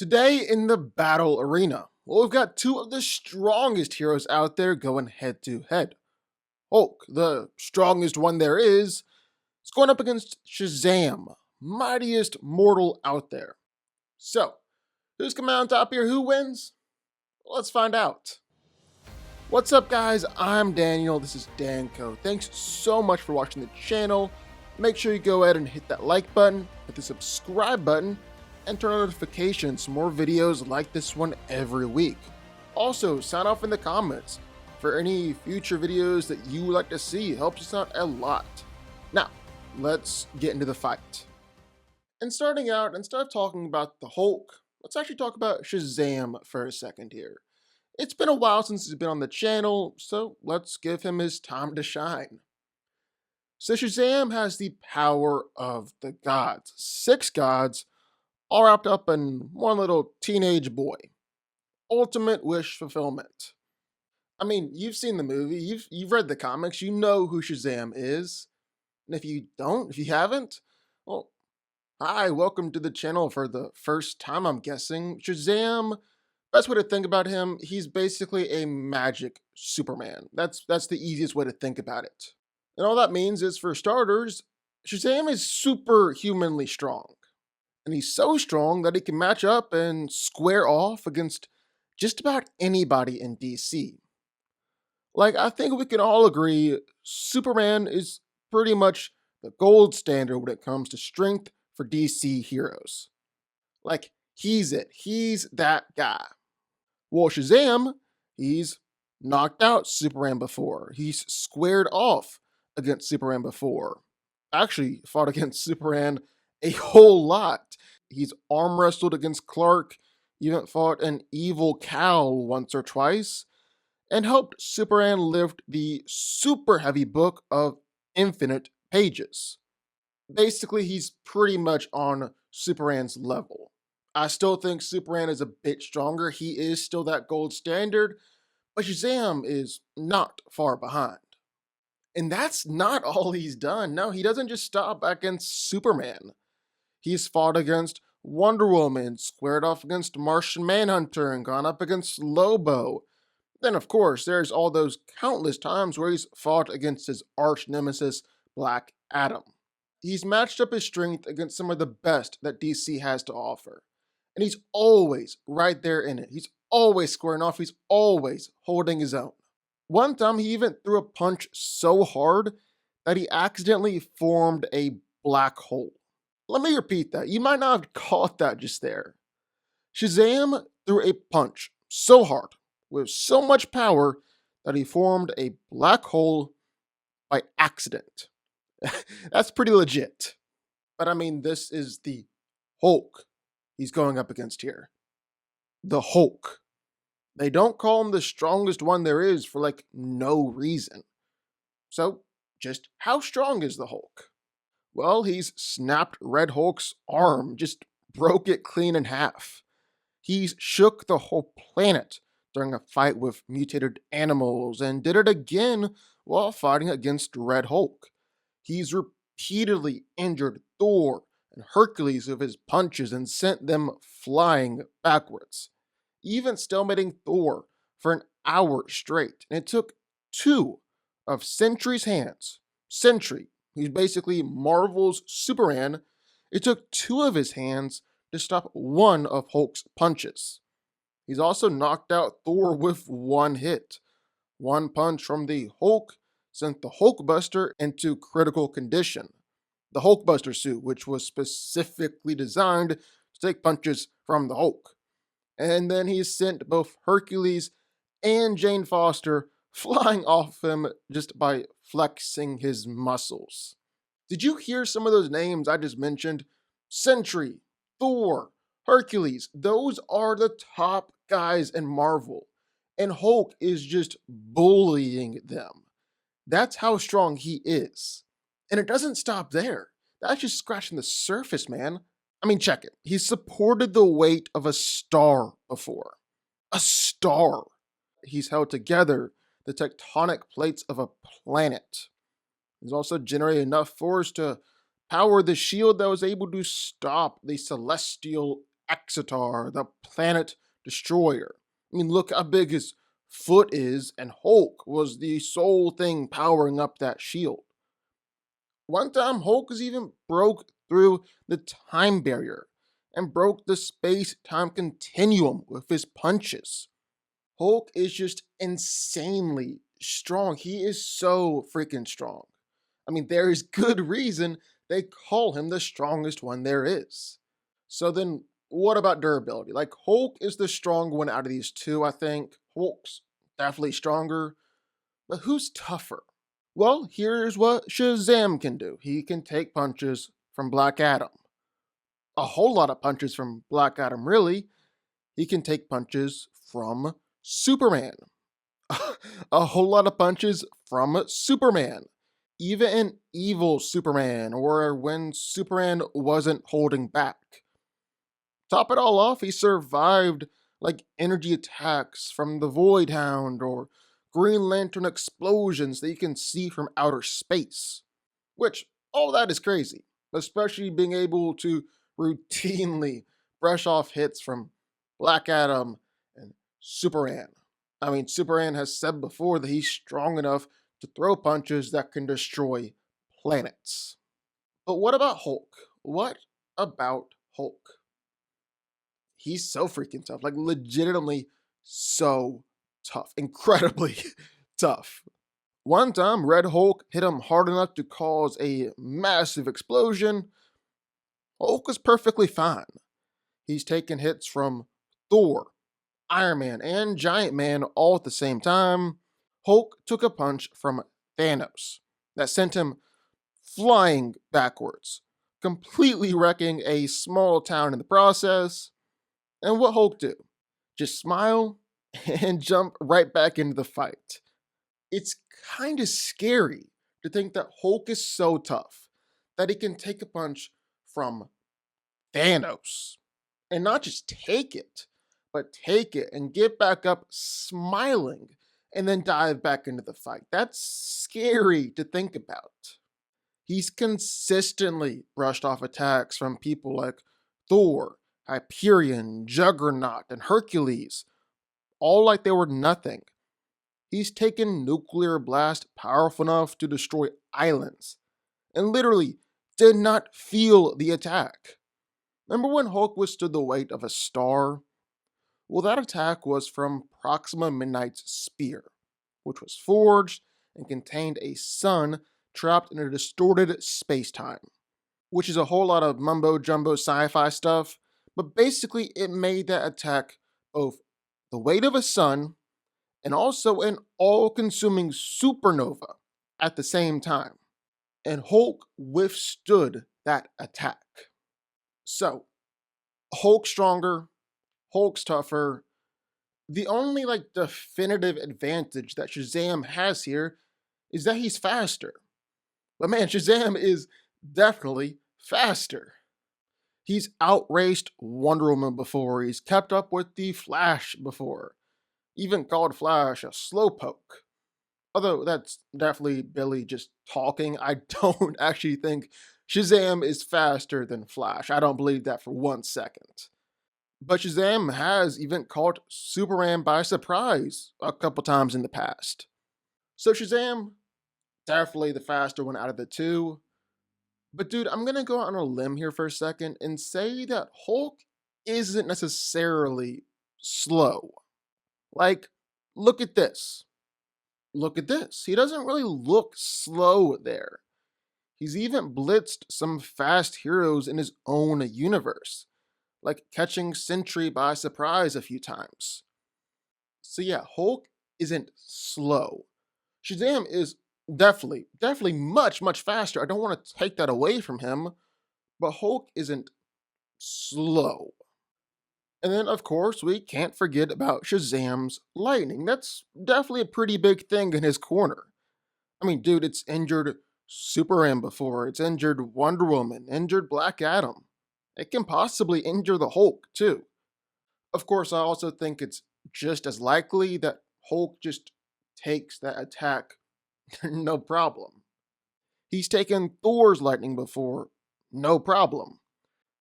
Today in the battle arena, well, we've got two of the strongest heroes out there going head to head. Hulk, the strongest one there is going up against Shazam, mightiest mortal out there. So, who's coming out on top here? Who wins? Let's find out. What's up, guys? I'm Daniel. This is DanCo. Thanks so much for watching the channel. Make sure you go ahead and hit that like button, hit the subscribe button, and turn on notifications for more videos like this one every week. Also, sign off in the comments for any future videos that you would like to see. It helps us out a lot. Now, let's get into the fight. And starting out, instead of talking about the Hulk, let's actually talk about Shazam for a second here. It's been a while since he's been on the channel, so let's give him his time to shine. So Shazam has the power of the gods. 6 gods, all wrapped up in one little teenage boy. Ultimate wish fulfillment. I mean, you've seen the movie, you've read the comics, you know who Shazam is. And if you haven't, well, hi, welcome to the channel for the first time, I'm guessing. Shazam, best way to think about him, he's basically a magic Superman. That's the easiest way to think about it. And all that means is, for starters, Shazam is superhumanly strong. And he's so strong that he can match up and square off against just about anybody in DC. Like, I think we can all agree, Superman is pretty much the gold standard when it comes to strength for DC heroes. Like, he's it. He's that guy. Well, Shazam, he's knocked out Superman before. He's squared off against Superman before. Actually, fought against Superman a whole lot. He's arm wrestled against Clark, even fought an evil Cal once or twice, and helped Superman lift the super heavy book of infinite pages. Basically, he's pretty much on Superman's level. I still think Superman is a bit stronger. He is still that gold standard, but Shazam is not far behind. And that's not all he's done. No, he doesn't just stop against Superman. He's fought against Wonder Woman, squared off against Martian Manhunter, and gone up against Lobo. Then, of course, there's all those countless times where he's fought against his arch nemesis, Black Adam. He's matched up his strength against some of the best that DC has to offer. And he's always right there in it. He's always squaring off. He's always holding his own. One time, he even threw a punch so hard that he accidentally formed a black hole. Let me repeat that. You might not have caught that just there. Shazam threw a punch so hard, with so much power, that he formed a black hole by accident. That's pretty legit. But I mean, this is the Hulk he's going up against here. The Hulk. They don't call him the strongest one there is for like no reason. So, just how strong is the Hulk? Well, he's snapped Red Hulk's arm, just broke it clean in half. He's shook the whole planet during a fight with mutated animals, and did it again while fighting against Red Hulk. He's repeatedly injured Thor and Hercules with his punches and sent them flying backwards, even stalemating Thor for an hour straight. And it took 2 of Sentry's hands, Sentry, who's basically Marvel's Superman, it took 2 of his hands to stop 1 of Hulk's punches. He's also knocked out Thor with 1 hit. 1 punch from the Hulk sent the Hulkbuster into critical condition. The Hulkbuster suit, which was specifically designed to take punches from the Hulk. And then he sent both Hercules and Jane Foster flying off him just by flexing his muscles. Did you hear some of those names I just mentioned? Sentry, Thor, Hercules, those are the top guys in Marvel. And Hulk is just bullying them. That's how strong he is. And it doesn't stop there. That's just scratching the surface, man. I mean, check it. He's supported the weight of a star before. A star. He's held together the tectonic plates of a planet. He's also generated enough force to power the shield that was able to stop the celestial Exeter, the planet destroyer. I mean, look how big his foot is, and Hulk was the sole thing powering up that shield. One time, Hulk has even broke through the time barrier and broke the space time continuum with his punches. Hulk is just insanely strong. He is so freaking strong. I mean, there is good reason they call him the strongest one there is. So then, what about durability? Like, Hulk is the strong one out of these two, I think. Hulk's definitely stronger, but who's tougher? Well, here's what Shazam can do. He can take punches from Black Adam. A whole lot of punches from Black Adam, really. He can take punches from Superman. A whole lot of punches from Superman. Even an evil Superman, or when Superman wasn't holding back. Top it all off, he survived like energy attacks from the Void Hound or Green Lantern explosions that you can see from outer space. Which, all that is crazy, especially being able to routinely brush off hits from Black Adam and Superman. I mean, Superman has said before that he's strong enough to throw punches that can destroy planets. But what about Hulk? What about Hulk? He's so freaking tough, like legitimately so tough, incredibly tough. One time, Red Hulk hit him hard enough to cause a massive explosion. Hulk is perfectly fine. He's taken hits from Thor, Iron Man, and Giant Man all at the same time. Hulk took a punch from Thanos that sent him flying backwards, completely wrecking a small town in the process. And what Hulk do? Just smile and jump right back into the fight. It's kind of scary to think that Hulk is so tough that he can take a punch from Thanos and not just take it, but take it and get back up smiling and then dive back into the fight. That's scary to think about. He's consistently brushed off attacks from people like Thor, Hyperion, Juggernaut, and Hercules, all like they were nothing. He's taken nuclear blast powerful enough to destroy islands, and literally did not feel the attack. Remember when Hulk withstood the weight of a star? Well, that attack was from Proxima Midnight's spear, which was forged and contained a sun trapped in a distorted space-time, which is a whole lot of mumbo-jumbo sci-fi stuff, but basically it made that attack both the weight of a sun and also an all-consuming supernova at the same time. And Hulk withstood that attack. So, Hulk's stronger, Hulk's tougher. The only definitive advantage that Shazam has here is that he's faster. But man, Shazam is definitely faster. He's outraced Wonder Woman before, he's kept up with the Flash before, even called Flash a slowpoke. Although that's definitely Billy just talking. I don't actually think Shazam is faster than Flash. I don't believe that for 1 second. But Shazam has even caught Superman by surprise a couple times in the past. So Shazam, definitely the faster one out of the two. But dude, I'm gonna go on a limb here for a second and say that Hulk isn't necessarily slow. Like, look at this. Look at this. He doesn't really look slow there. He's even blitzed some fast heroes in his own universe, like catching Sentry by surprise a few times. So yeah, Hulk isn't slow. Shazam is definitely much faster. I don't want to take that away from him, but Hulk isn't slow. And then, of course, we can't forget about Shazam's lightning. That's definitely a pretty big thing in his corner. I mean, dude, it's injured Superman before, it's injured Wonder Woman, injured Black Adam. It can possibly injure the Hulk, too. Of course, I also think it's just as likely that Hulk just takes that attack no problem. He's taken Thor's lightning before, no problem.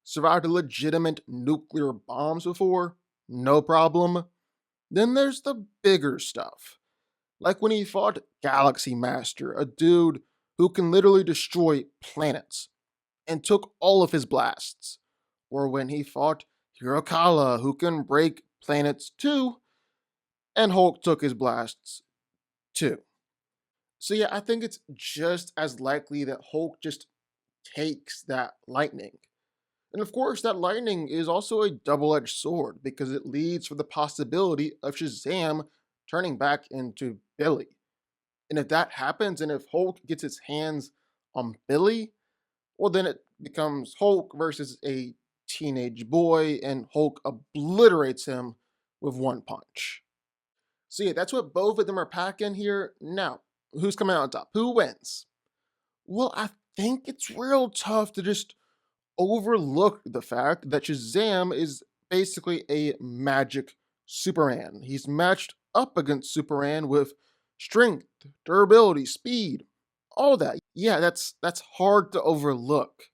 survived legitimate nuclear bombs before, no problem. Then there's the bigger stuff, like when he fought Galaxy Master, a dude who can literally destroy planets, and took all of his blasts. Or when he fought Hirokala, who can break planets too, and Hulk took his blasts too. So yeah, I think it's just as likely that Hulk just takes that lightning. And of course, that lightning is also a double edged sword because it leads for the possibility of Shazam turning back into Billy. And if that happens, and if Hulk gets his hands on Billy, well, then it becomes Hulk versus a teenage boy, and Hulk obliterates him with one punch. So yeah, that's what both of them are packing here. Now, who's coming out on top? Who wins? Well, I think it's real tough to just overlook the fact that Shazam is basically a magic Superman. He's matched up against Superman with strength, durability, speed, all that. Yeah, that's hard to overlook.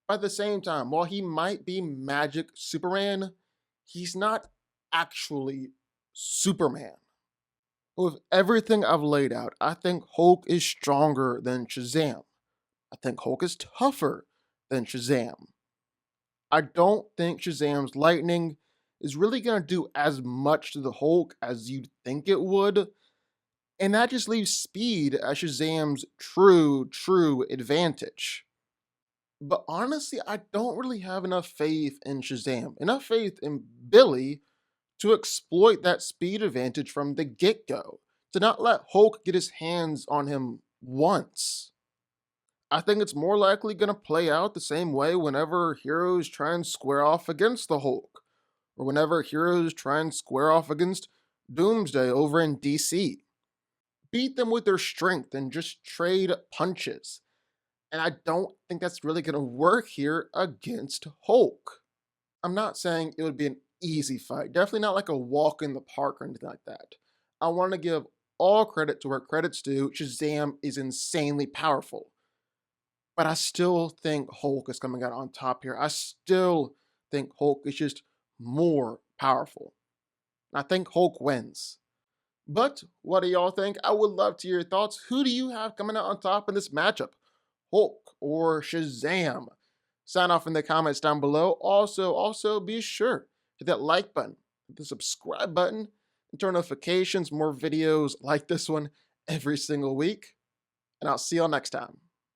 At the same time, while he might be magic Superman, he's not actually Superman. With everything I've laid out, I think Hulk is stronger than Shazam. I think Hulk is tougher than Shazam. I don't think Shazam's lightning is really going to do as much to the Hulk as you'd think it would. And that just leaves speed as Shazam's true advantage. But honestly, I don't really have enough faith in Shazam, enough faith in Billy to exploit that speed advantage from the get go, to not let Hulk get his hands on him once. I think it's more likely going to play out the same way whenever heroes try and square off against the Hulk, or whenever heroes try and square off against Doomsday over in DC. Beat them with their strength and just trade punches. And I don't think that's really going to work here against Hulk. I'm not saying it would be an easy fight, definitely not like a walk in the park or anything like that. I want to give all credit to where credit's due. Shazam is insanely powerful. But I still think Hulk is coming out on top here. I still think Hulk is just more powerful. I think Hulk wins. But what do y'all think? I would love to hear your thoughts. Who do you have coming out on top in this matchup? Hulk or Shazam? Sign off in the comments down below. Also be sure to hit that like button, hit the subscribe button, and turn notifications, more videos like this one every single week. And I'll see y'all next time.